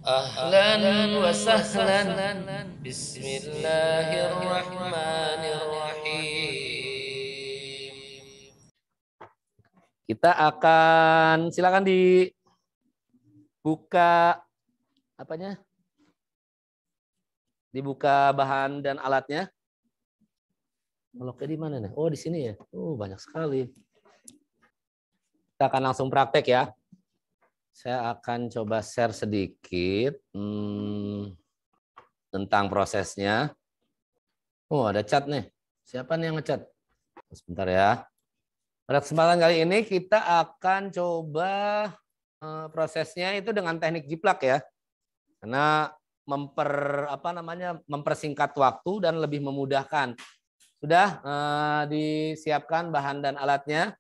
Ahlan wa sahlan. Bismillahirrahmanirrahim. Kita akan silakan dibuka apanya? Dibuka bahan dan alatnya. Meloknya di mana nih? Oh, di sini ya. Oh, banyak sekali. Kita akan langsung praktek ya. Saya akan coba share sedikit tentang prosesnya. Oh, ada chat nih. Siapa nih yang ngechat? Sebentar ya. Pada kesempatan kali ini kita akan coba prosesnya itu dengan teknik jiplak ya. Karena mempersingkat waktu dan lebih memudahkan. Sudah disiapkan bahan dan alatnya.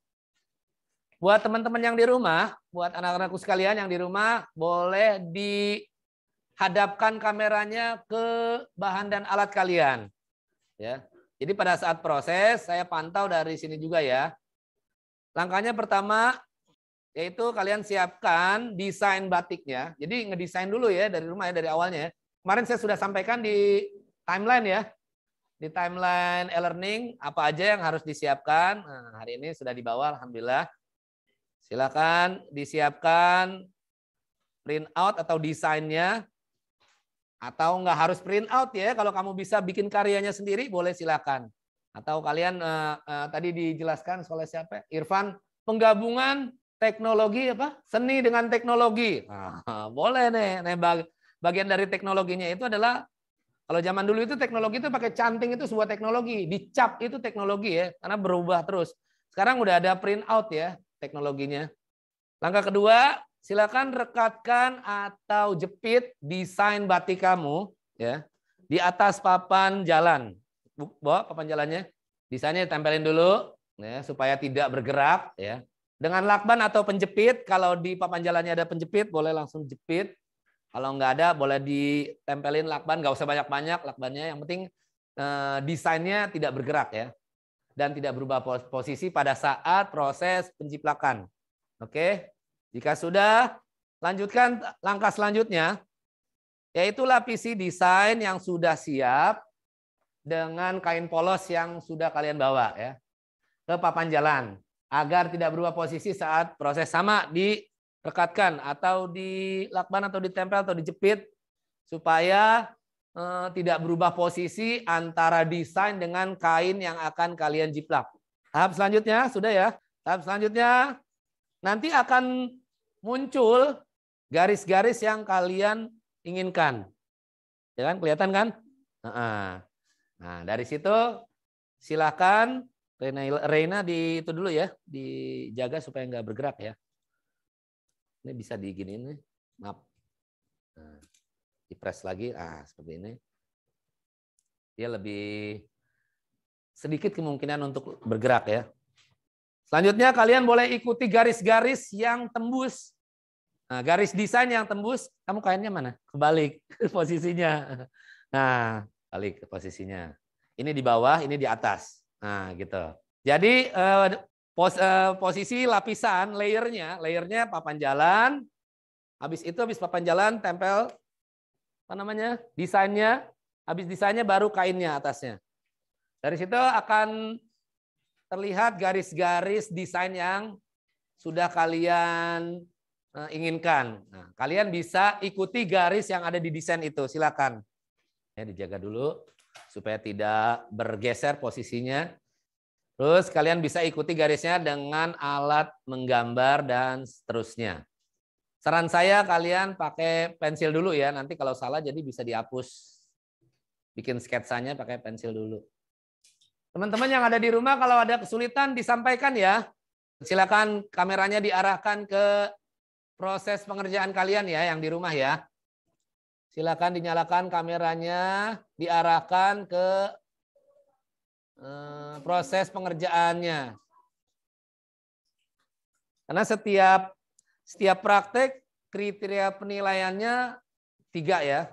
Buat teman-teman yang di rumah, buat anak-anakku sekalian yang di rumah, boleh dihadapkan kameranya ke bahan dan alat kalian. Ya. Jadi pada saat proses, saya pantau dari sini juga ya. Langkahnya pertama, yaitu kalian siapkan desain batiknya. Jadi ngedesain dulu ya dari rumah ya, dari awalnya. Kemarin saya sudah sampaikan di timeline ya. Di timeline e-learning, apa aja yang harus disiapkan. Nah, hari ini sudah dibawa, alhamdulillah. Silakan disiapkan print out atau desainnya, atau nggak harus print out ya. Kalau kamu bisa bikin karyanya sendiri, boleh silakan. Atau kalian tadi dijelaskan oleh siapa? Irfan, penggabungan teknologi apa? Seni dengan teknologi. Nah, boleh nih. Bagian dari teknologinya itu adalah kalau zaman dulu itu teknologi itu pakai canting, itu sebuah teknologi, dicap itu teknologi ya, karena berubah terus. Sekarang udah ada print out ya teknologinya. Langkah kedua, silakan rekatkan atau jepit desain batik kamu ya di atas papan jalan. Bawa papan jalannya, desainnya tempelin dulu ya supaya tidak bergerak ya. Dengan lakban atau penjepit, kalau di papan jalannya ada penjepit boleh langsung jepit. Kalau nggak ada boleh ditempelin lakban, nggak usah banyak-banyak lakbannya, yang penting desainnya tidak bergerak ya dan tidak berubah posisi pada saat proses penjiplakan. Oke. Jika sudah, lanjutkan langkah selanjutnya, yaitu lapisi desain yang sudah siap dengan kain polos yang sudah kalian bawa ya ke papan jalan agar tidak berubah posisi saat proses. Sama direkatkan atau dilakban atau ditempel atau dijepit supaya tidak berubah posisi antara desain dengan kain yang akan kalian jiplak. Tahap selanjutnya sudah ya. Tahap selanjutnya nanti akan muncul garis-garis yang kalian inginkan. Ya kan, kelihatan kan? Nah, dari situ silakan Reina di itu dulu ya, dijaga supaya nggak bergerak ya. Ini bisa diginiin nih. Maaf. Nah, dipres lagi, seperti ini. Dia lebih sedikit kemungkinan untuk bergerak ya. Selanjutnya kalian boleh ikuti garis-garis yang tembus. Nah, garis desain yang tembus, kamu kainnya mana? Kebalik posisinya. Nah, balik ke posisinya. Ini di bawah, ini di atas. Nah, gitu. Jadi posisi lapisan, layernya papan jalan. Habis itu, habis papan jalan, tempel apa namanya? Desainnya. Habis desainnya baru kainnya atasnya. Dari situ akan terlihat garis-garis desain yang sudah kalian inginkan. Nah, kalian bisa ikuti garis yang ada di desain itu, silakan. Ya, dijaga dulu supaya tidak bergeser posisinya. Terus kalian bisa ikuti garisnya dengan alat menggambar dan seterusnya. Saran saya kalian pakai pensil dulu ya, nanti kalau salah jadi bisa dihapus. Bikin sketsanya pakai pensil dulu. Teman-teman yang ada di rumah kalau ada kesulitan disampaikan ya. Silakan kameranya diarahkan ke proses pengerjaan kalian ya yang di rumah ya. Silakan dinyalakan kameranya, diarahkan ke proses pengerjaannya. Karena setiap praktek kriteria penilaiannya 3 ya.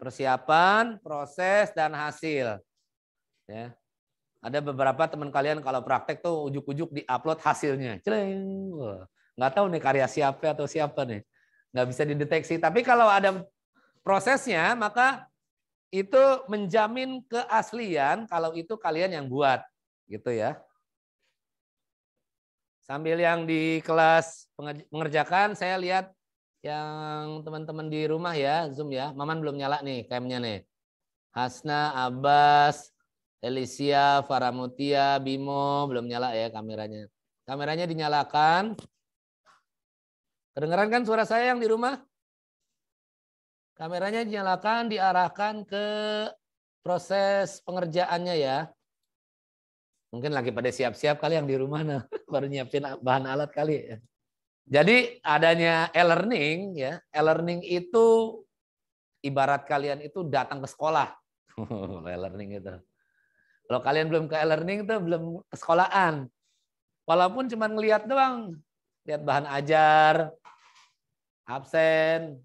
Persiapan, proses, dan hasil. Ya. Ada beberapa teman kalian kalau praktek tuh ujuk-ujuk di-upload hasilnya. Celeng. Nggak tahu nih karya siapa atau siapa nih. nggak bisa dideteksi. Tapi kalau ada prosesnya, maka itu menjamin keaslian kalau itu kalian yang buat, gitu ya. Sambil yang di kelas mengerjakan, saya lihat yang teman-teman di rumah ya, Zoom ya. Maman belum nyala nih cam-nya nih. Hasna, Abbas, Elisia, Faramutia, Bimo belum nyala ya kameranya. Kameranya dinyalakan. Kedengeran kan suara saya yang di rumah? Kameranya dinyalakan, diarahkan ke proses pengerjaannya ya. Mungkin lagi pada siap-siap kali yang di rumah nah, baru nyiapin bahan alat kali ya. Jadi adanya e-learning ya, e-learning itu ibarat kalian itu datang ke sekolah. E-learning itu. Kalau kalian belum ke e-learning itu belum ke sekolahan. Walaupun cuma ngelihat doang, lihat bahan ajar, absen.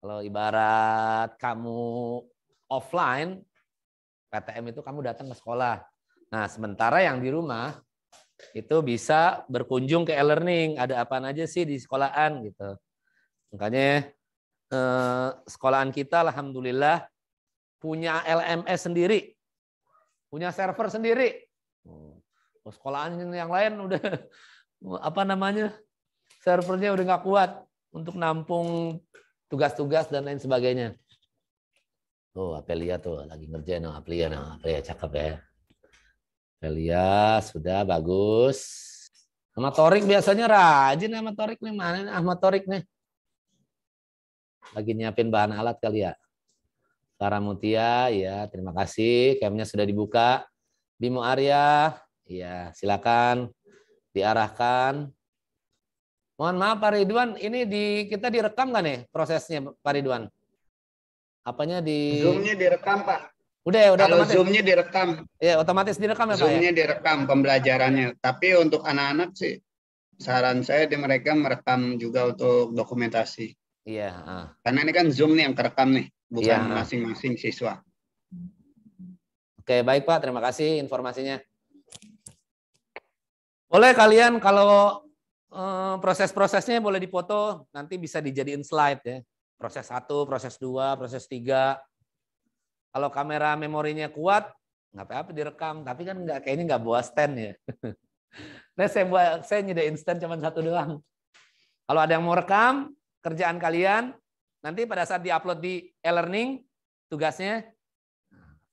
Kalau ibarat kamu offline, PTM itu kamu datang ke sekolah. Nah, sementara yang di rumah itu bisa berkunjung ke e-learning. Ada apa aja sih di sekolahan gitu. Makanya sekolahan kita alhamdulillah punya LMS sendiri. Punya server sendiri. Sekolahan yang lain udah apa namanya? Servernya udah nggak kuat untuk nampung tugas-tugas dan lain sebagainya. Tuh, Apelia tuh lagi ngerjain Apelia cakep ya. Apelia sudah bagus. Ahmad Torik biasanya rajin Ahmad Torik nih, mana Ahmad Torik nih? Lagi nyiapin bahan alat kali ya. Faramutia, ya terima kasih. Camnya sudah dibuka. Bimo Arya, ya silakan diarahkan. Mohon maaf Pak Ridwan, ini kita direkam nggak nih prosesnya Pak Ridwan? Apanya di? Zoom-nya direkam Pak. Udah Kalau otomatis. Zoom-nya direkam. Ya otomatis direkam ya Pak ya? Zoom-nya direkam pembelajarannya. Tapi untuk anak-anak sih, saran saya mereka merekam juga untuk dokumentasi. Iya. Karena ini kan Zoom nih yang kerekam nih, bukan iya, masing-masing siswa. Oke, baik Pak, terima kasih informasinya. Boleh kalian kalau proses-prosesnya boleh dipoto, nanti bisa dijadiin slide ya. Proses 1, proses 2, proses 3. Kalau kamera memorinya kuat, nggak apa-apa direkam, tapi kan kayaknya nggak bawa stand ya. Nah, saya nyediain stand cuma 1 doang. Kalau ada yang mau rekam kerjaan kalian, nanti pada saat diupload di e-learning, tugasnya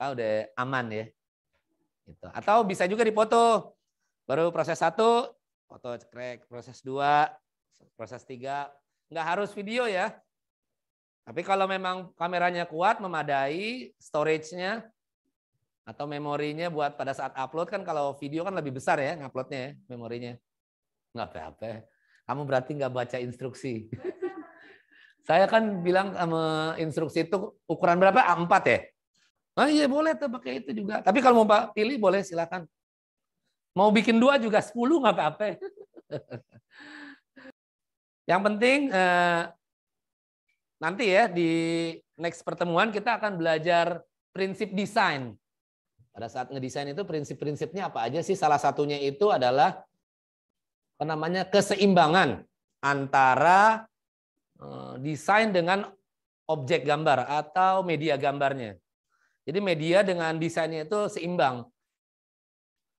udah aman ya. Gitu. Atau bisa juga dipoto. Baru proses 1, foto cekrek. Proses 2, proses 3. Nggak harus video ya. Tapi kalau memang kameranya kuat, memadai, storage-nya, atau memorinya buat pada saat upload, kan kalau video kan lebih besar ya, nguploadnya ya, memorinya. Nggak apa-apa. Kamu berarti nggak baca instruksi. Saya kan bilang sama instruksi itu ukuran berapa? A4 ya? Oh iya boleh tuh pakai itu juga. Tapi kalau mau pilih boleh silakan. Mau bikin 2 juga 10 nggak apa-apa. Yang penting nanti ya di next pertemuan kita akan belajar prinsip desain. Pada saat ngedesain itu prinsip-prinsipnya apa aja sih? Salah satunya itu adalah apa namanya keseimbangan antara desain dengan objek gambar atau media gambarnya. Jadi media dengan desainnya itu seimbang.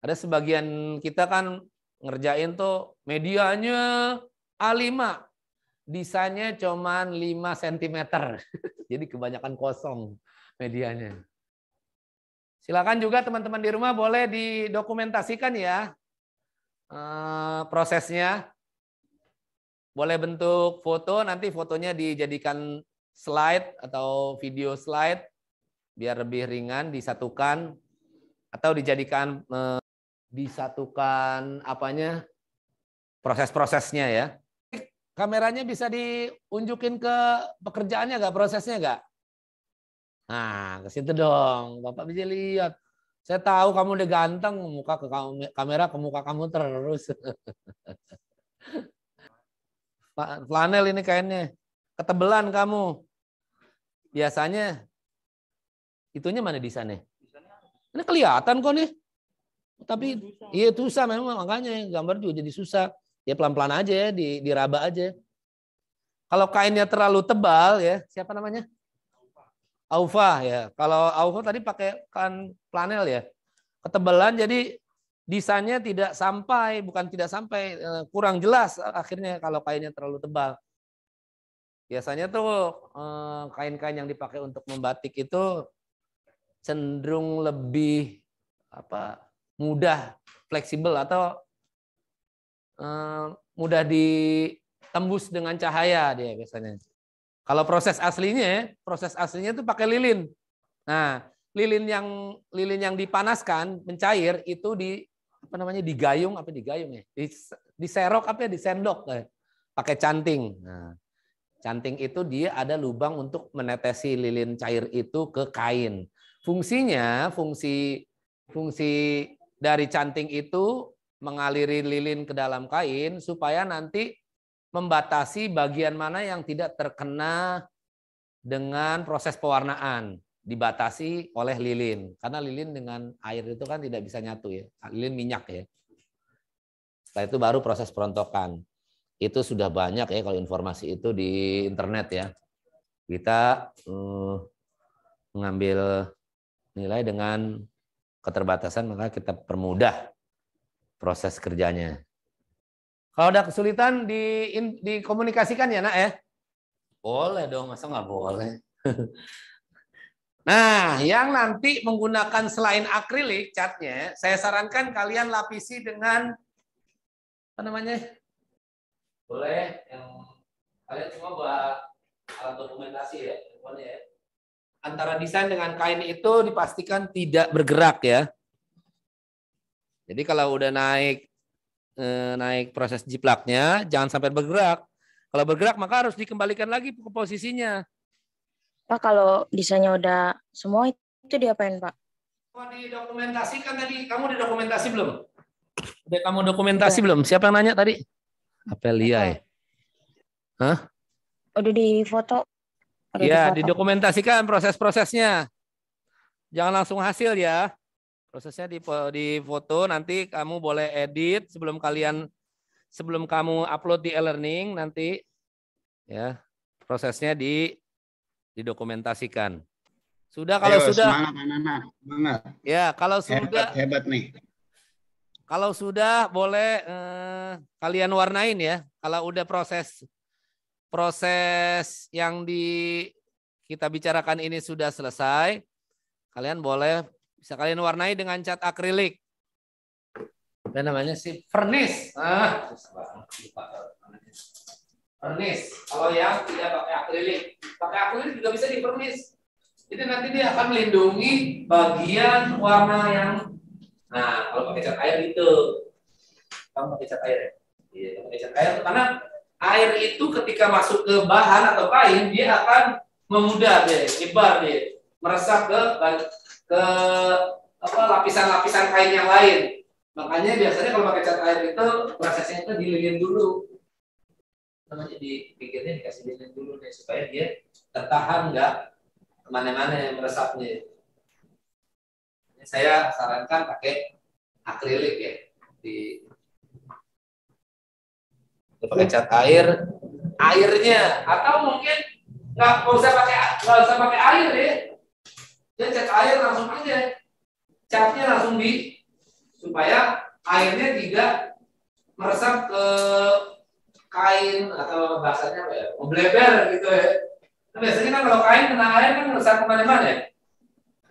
Ada sebagian kita kan ngerjain tuh medianya A5, desainnya cuman 5 cm. Jadi kebanyakan kosong medianya. Silakan juga teman-teman di rumah boleh didokumentasikan ya prosesnya. Boleh bentuk foto, nanti fotonya dijadikan slide atau video slide biar lebih ringan, disatukan atau dijadikan disatukan apanya proses-prosesnya ya. Kameranya bisa diunjukin ke pekerjaannya nggak, prosesnya nggak? Nah, ke situ dong. Bapak bisa lihat. Saya tahu kamu udah ganteng, muka ke kamera ke muka kamu terus. Flanel ini kainnya. Ketebelan kamu. Biasanya itunya mana desainnya? Ini kelihatan kok nih. Tapi iya susah memang, makanya gambar juga jadi susah. Ya pelan-pelan aja ya, diraba aja. Kalau kainnya terlalu tebal ya, siapa namanya? Aufa ya. Kalau Aufa tadi pakai kan flanel ya. Ketebalan jadi desainnya tidak sampai, bukan tidak sampai, kurang jelas akhirnya kalau kainnya terlalu tebal. Biasanya tuh kain-kain yang dipakai untuk membatik itu cenderung lebih mudah, fleksibel atau mudah ditembus dengan cahaya dia biasanya. Kalau proses aslinya itu pakai lilin. Nah, lilin yang dipanaskan mencair itu digayung ya, diserok disendok pakai canting. Nah, canting itu dia ada lubang untuk menetesi lilin cair itu ke kain. Fungsi dari canting itu mengaliri lilin ke dalam kain supaya nanti membatasi bagian mana yang tidak terkena dengan proses pewarnaan, dibatasi oleh lilin. Karena lilin dengan air itu kan tidak bisa nyatu ya, lilin minyak ya. Setelah itu baru proses perontokan. Itu sudah banyak ya kalau informasi itu di internet ya. Kita mengambil nilai dengan keterbatasan, maka kita permudah proses kerjanya. Kalau ada kesulitan dikomunikasikan ya nak ya. Boleh dong, masa nggak boleh. Nah, yang nanti menggunakan selain akrilik catnya, saya sarankan kalian lapisi dengan boleh yang kalian semua buat alat dokumentasi ya, boleh ya. Antara desain dengan kain itu dipastikan tidak bergerak ya. Jadi kalau udah naik proses jiplaknya, jangan sampai bergerak. Kalau bergerak maka harus dikembalikan lagi ke posisinya. Pak, kalau desainnya udah semua itu diapain, Pak? Didokumentasikan tadi. Kamu didokumentasi belum? Udah kamu dokumentasi belum? Siapa yang nanya tadi? Apelia ya? Hah? Udah di foto. Ya, didokumentasikan proses-prosesnya. Jangan langsung hasil ya. Prosesnya di foto, nanti kamu boleh edit sebelum kamu upload di e-learning nanti ya. Prosesnya didokumentasikan. Sudah kalau Ayo, sudah semangat. Ya, kalau sudah hebat nih. Kalau sudah boleh kalian warnain ya. Kalau udah proses yang kita bicarakan ini sudah selesai, kalian bisa kalian warnai dengan cat akrilik. Apa namanya sih? Vernis. Vernis. Kalau yang tidak pakai akrilik juga bisa di vernis. Jadi nanti dia akan melindungi bagian warna yang. Nah, kalau pakai cat air itu, kamu pakai cat air ya? Iya, pakai cat air karena air itu ketika masuk ke bahan atau kain dia akan memudar deh, nyebar deh, meresap ke lapisan-lapisan kain yang lain. Makanya biasanya kalau pakai cat air itu prosesnya itu dililin dulu. Namanya dipikirnya dikasih lilin dulu deh supaya dia tertahan nggak kemana-mana yang meresapnya. Saya sarankan pakai akrilik ya, pakai cat airnya, atau mungkin nggak usah pakai air ya. Dia cat air langsung aja, catnya langsung supaya airnya tidak meresap ke kain atau bahasanya apa ya, membleber gitu ya. Nah, biasanya kan kalau kain kena air kan meresap kemana-mana ya.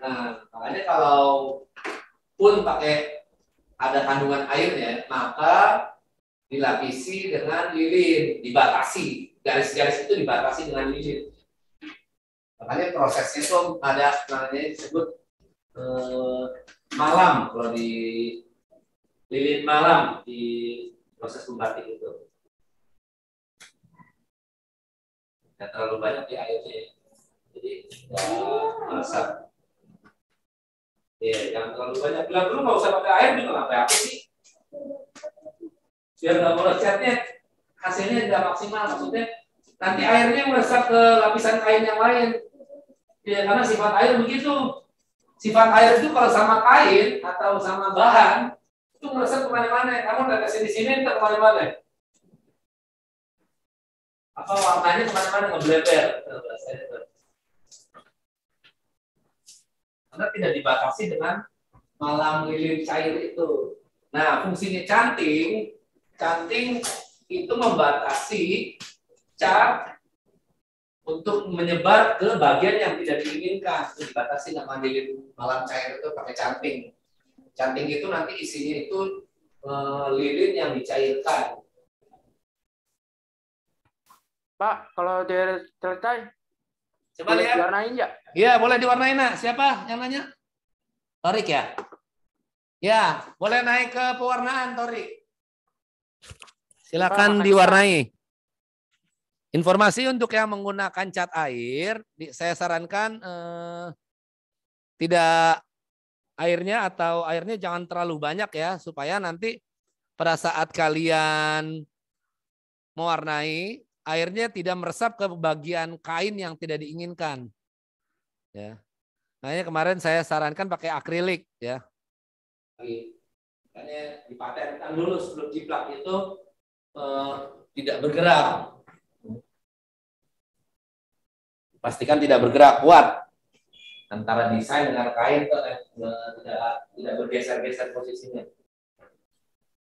Nah, makanya kalau pun pakai ada kandungan airnya, maka dilapisi dengan lilin, dibatasi. Garis-garis itu dibatasi dengan lilin. Makanya prosesnya itu ada namanya disebut malam, kalau di lilin malam di proses membatik itu. Tidak terlalu banyak di airnya, jadi meresap. Ya, jangan terlalu banyak. Bilang dulu nggak usah pakai air juga nggak apa sih. Biar nggak boros catnya, hasilnya tidak maksimal. Maksudnya nanti airnya meresap ke lapisan kain yang lain. Ya, karena sifat air begitu. Sifat air itu kalau sama kain atau sama bahan itu meresap kemana-mana. Kamu tetesin di sini, entah kemana-mana. Apa warnanya kemana-mana ngebleber. Karena tidak dibatasi dengan malam lilin cair itu. Nah, fungsinya canting itu membatasi cat untuk menyebar ke bagian yang tidak diinginkan. Itu dibatasi sama lilin malam cair itu pakai canting. Canting itu nanti isinya itu lilin yang dicairkan. Pak, kalau dia selesai, Coba boleh lihat. diwarnain ya? Iya, boleh diwarnain. Nak. Siapa yang nanya? Torik ya? Ya, boleh naik ke pewarnaan, Torik. Silakan Pak, diwarnai. Informasi untuk yang menggunakan cat air, saya sarankan tidak airnya atau airnya jangan terlalu banyak ya, supaya nanti pada saat kalian mewarnai, airnya tidak meresap ke bagian kain yang tidak diinginkan. Ya. Makanya kemarin saya sarankan pakai akrilik ya. Makanya dipatenkan dulu sebelum jiplak itu tidak bergerak. Pastikan tidak bergerak, kuat. Antara desain dengan kain tidak bergeser-geser posisinya.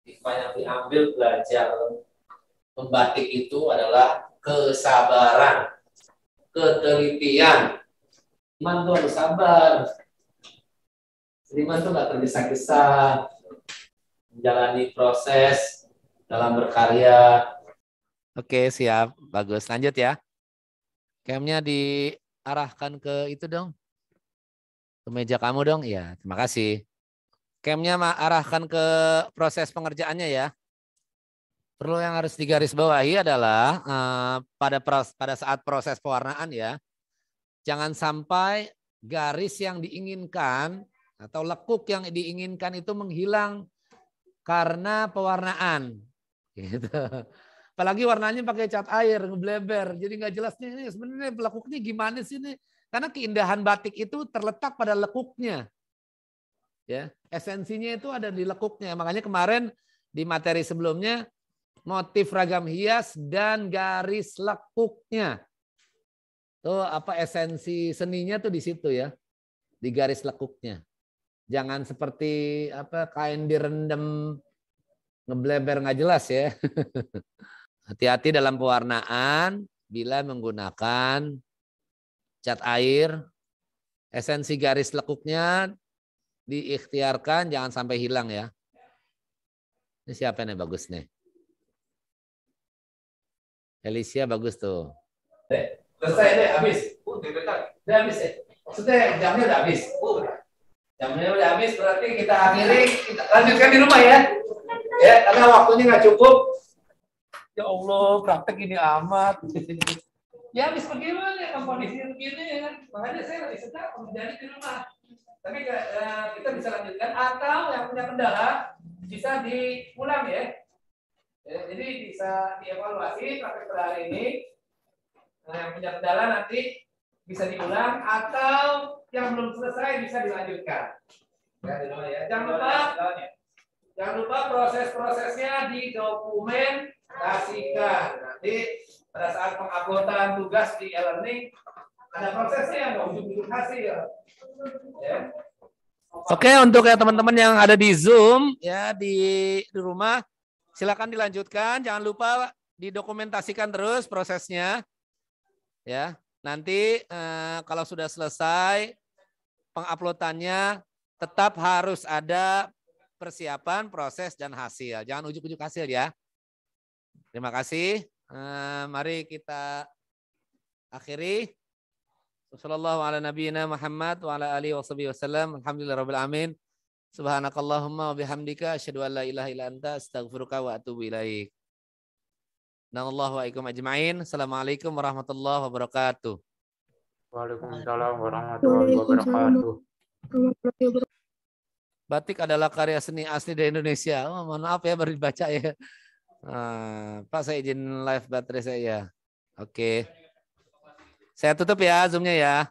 Hikmah yang diambil belajar membatik itu adalah kesabaran, ketelitian. Seniman tuh harus sabar. Seniman tuh nggak tergesa-gesa menjalani proses dalam berkarya. Oke, siap. Bagus. Lanjut ya. Camnya diarahkan ke itu dong. Ke meja kamu dong. Iya, terima kasih. Camnya arahkan ke proses pengerjaannya ya. Perlu yang harus digarisbawahi adalah pada saat proses pewarnaan ya. Jangan sampai garis yang diinginkan atau lekuk yang diinginkan itu menghilang karena pewarnaan. Gitu. Apalagi warnanya pakai cat air, ngebleber. Jadi nggak jelas nih sebenarnya lekuknya gimana sih nih. Karena keindahan batik itu terletak pada lekuknya. Ya, esensinya itu ada di lekuknya. Makanya kemarin di materi sebelumnya motif ragam hias dan garis lekuknya. Tuh apa esensi seninya tuh di situ ya. Di garis lekuknya. Jangan seperti apa kain direndam ngebleber nggak jelas ya. Hati-hati dalam pewarnaan bila menggunakan cat air. Esensi garis lekuknya diikhtiarkan jangan sampai hilang ya. Ini siapa nih bagus nih? Alicia bagus tuh. Selesai deh, habis. Udah habis ya. Maksudnya jamnya udah habis. Jamnya udah habis berarti kita akhiri, kita lanjutkan di rumah ya. Ya, karena waktunya nggak cukup. Ya Allah, praktek ini amat. Ya habis bagaimana ya kondisi begini ya kan. Makanya saya lebih suka menjadi di rumah. Tapi kita bisa lanjutkan atau yang punya kendala bisa diulang ya. Jadi bisa dievaluasi praktek pada hari ini. Nah, yang punya kendala nanti bisa diulang atau yang belum selesai bisa dilanjutkan. Ya, di rumah ya. Jangan lupa proses-prosesnya didokumentasikan. Nanti pada saat penguploadan tugas di e-learning ada prosesnya, nggak ujung-ujung hasil. Ya. Oke, untuk ya teman-teman yang ada di Zoom ya di rumah, silakan dilanjutkan. Jangan lupa didokumentasikan terus prosesnya. Ya, nanti kalau sudah selesai penguploadannya tetap harus ada persiapan, proses dan hasil. Jangan ujuk-ujuk hasil ya. Terima kasih. Mari kita akhiri. Wassallallahu ala nabiyyina Muhammad wa ala alihi wasallam. Alhamdulillahirabbil alamin. Subhanakallahumma wa bihamdika asyhadu an la ilaha illa anta astaghfiruka wa atubu ilaik. Nanallahu wa ikum ajma'in. Assalamualaikum warahmatullahi wabarakatuh. Waalaikumsalam warahmatullahi wabarakatuh. Batik adalah karya seni asli dari Indonesia. Oh, mohon maaf ya baru dibaca ya. Pak saya izin live baterai saya. Oke. Saya tutup ya Zoom-nya ya.